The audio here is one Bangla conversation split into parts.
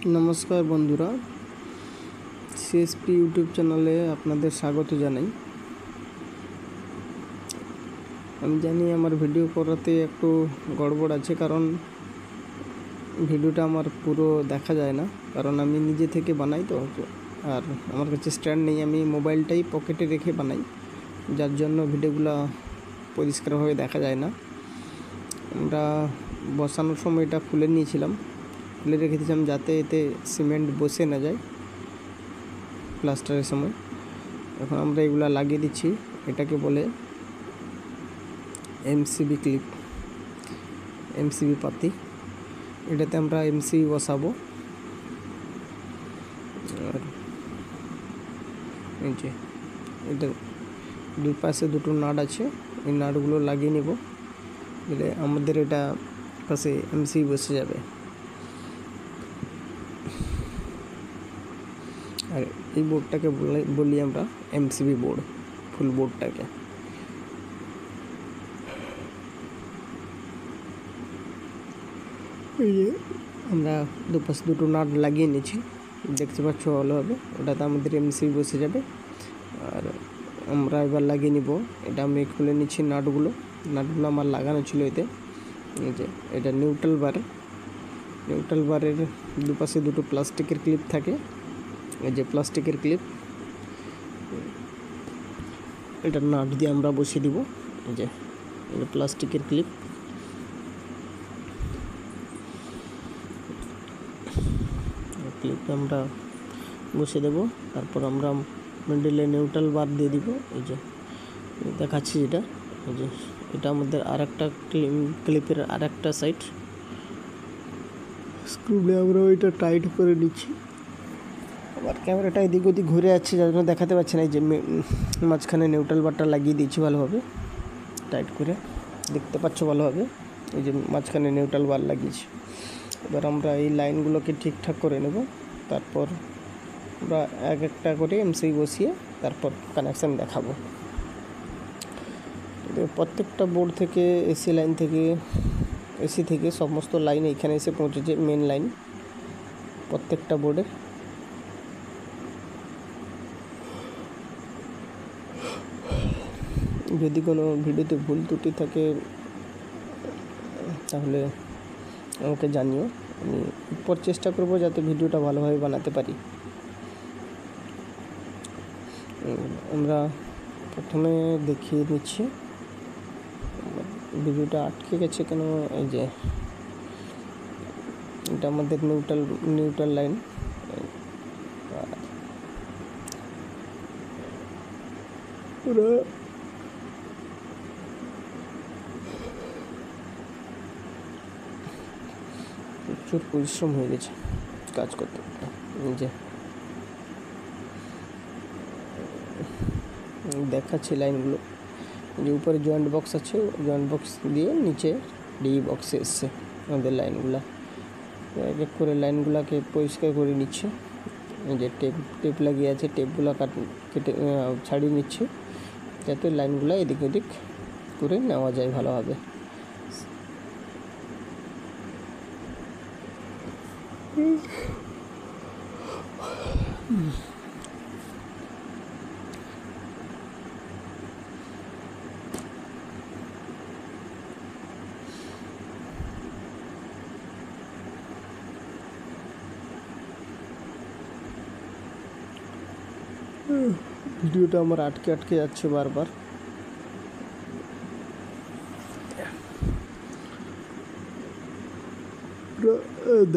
নমস্কার বন্ধুরা, সিএসপি ইউটিউব চ্যানেলে আপনাদের স্বাগত জানাই। আমি জানি আমার ভিডিও করাতে একটু গড়বড় আছে, কারণ ভিডিওটা আমার পুরো দেখা যায় না, কারণ আমি নিজে থেকে বানাই তো। আর আমার কাছে স্ট্যান্ড নেই, আমি মোবাইলটাই পকেটে রেখে বানাই, যার জন্য ভিডিওগুলো পরিষ্কারভাবে দেখা যায় না। আমরা বসানোর সময় এটা খুলে নিয়েছিলাম, খুলে রেখে দিয়েছিলাম যাতে এতে সিমেন্ট বসে না যায় প্লাস্টারের সময়। এখন আমরা এগুলা লাগিয়ে দিচ্ছি, এটাকে বলে এমসিবি ক্লিপ, এমসিবি পাতি। এটাতে আমরা এমসিবি বসাবো। আর এই যে এটা দুই পাশে দুটো নাট আছে, এই নাটগুলো লাগিয়ে নেব, দিলে আমাদের এটা পাশে এমসিবি বসে যাবে। আর এই বোর্ডটাকে বলি আমরা এমসিবি বোর্ড, ফুল বোর্ডটাকে। এই যে আমরা দুপাশে দুটো নাট লাগিয়ে নিয়েছি, দেখতে পাচ্ছ ভালোভাবে, ওটাতে আমাদের এমসিবি বসে যাবে। আর আমরা এবার লাগিয়ে নিব, এটা আমি খুলে নিচ্ছি নাটগুলো আমার লাগানো ছিল এতে। এই যে এটা নিউট্রাল বারের দুপাশে দুটো প্লাস্টিকের ক্লিপ থাকে, এই যে প্লাস্টিকের ক্লিপ, এটা নাট দিয়ে আমরা বসিয়ে দিব। এই যে এটা প্লাস্টিকের ক্লিপ, আমরা বসিয়ে দেব। তারপর আমরা মিডলে নিউট্রাল বার দিয়ে দিব। এই যে দেখাচ্ছি যেটা, এই যে এটা আমাদের আরেকটা ক্লিপের আরেকটা সাইড। স্ক্রু দিয়ে আমরা ওইটা টাইট করে নিচ্ছি। আবার ক্যামেরাটা এদিক ওদিক ঘুরে যাচ্ছে, যার জন্য দেখাতে পাচ্ছি না। এই যে মাঝখানে নিউট্রাল বারটা লাগিয়ে দিয়েছি ভালোভাবে টাইট করে, দেখতে পাচ্ছ ভালোভাবে। এই যে মাঝখানে নিউট্রাল বার লাগিয়েছি। এবার আমরা এই লাইনগুলোকে ঠিকঠাক করে নেব, তারপর আমরা এক একটা করে এমসিবি বসিয়ে তারপর কানেকশান দেখাবো। প্রত্যেকটা বোর্ড থেকে এসি থেকে সমস্ত লাইন এখানে এসে পৌঁছেছে, মেন লাইন প্রত্যেকটা বোর্ডের। যদি কোনো ভিডিওতে ভুল ত্রুটি থাকে তাহলে আমাকে জানিও, আমি এরপর চেষ্টা করব যাতে ভিডিওটা ভালোভাবে বানাতে পারি। আমরা প্রথমে দেখিয়ে নিচ্ছি, ভিডিওটা আটকে গেছে কেন। এই যে এটা আমাদের নিউট্রাল লাইন। প্রচুর পরিশ্রম হয়ে গেছে কাজ করতে। যে দেখাচ্ছি লাইনগুলো, যে উপরে জয়েন্ট বক্স আছে, জয়েন্ট বক্স দিয়ে নিচে ডি বক্সে এসছে আমাদের লাইনগুলো। এক এক করে লাইনগুলোকে পরিষ্কার করে নিচ্ছে। যে টেপ লাগিয়ে আছে, টেপগুলো কেটে ছাড়িয়ে নিচ্ছে, যাতে লাইনগুলো এদিক ওদিক করে নেওয়া যায় ভালোভাবে। ভিডিওটা আমার আটকে যাচ্ছে বারবার।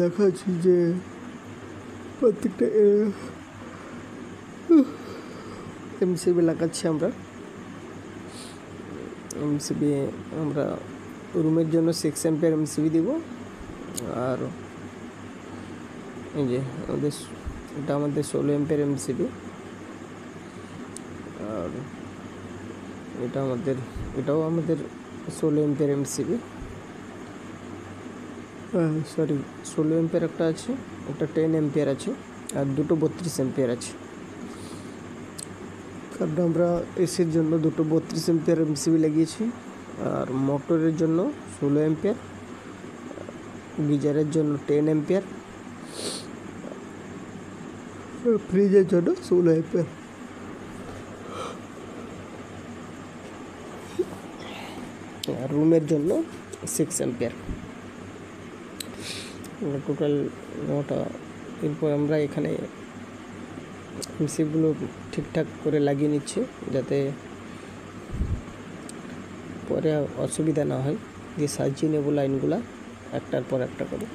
দেখাচ্ছি যে প্রত্যেকটা এমসিবি লাগাচ্ছি আমরা। এমসিবি আমরা রুমের জন্য 6 অ্যাম্পিয়ার এমসিবি দিব। আর এই যে এটা আমাদের 16 অ্যাম্পিয়ার এমসিবি। আর এটাও আমাদের 16 অ্যাম্পিয়ার এমসিবি। 16 অ্যাম্পিয়ার একটা আছে, একটা 10 অ্যাম্পিয়ার আছে, আর দুটো 32 অ্যাম্পিয়ার আছে। কারণ আমরা এসির জন্য দুটো 32 অ্যাম্পিয়ার এমসিবি লাগিয়েছি, আর মোটরের জন্য 16 অ্যাম্পিয়ার, গিজারের জন্য 10 অ্যাম্পিয়ার, ফ্রিজের জন্য 16 অ্যাম্পিয়ার। আর রুমের জন্য 6 অ্যাম্পিয়ার। টোটাল 9টা। এরপর আমরা এখানে এমসিগুলো ঠিকঠাক করে লাগিয়ে নিচ্ছি যাতে পরে অসুবিধা না হয়। দিয়ে সাজিয়ে নেব লাইনগুলা একটার পর একটা করে।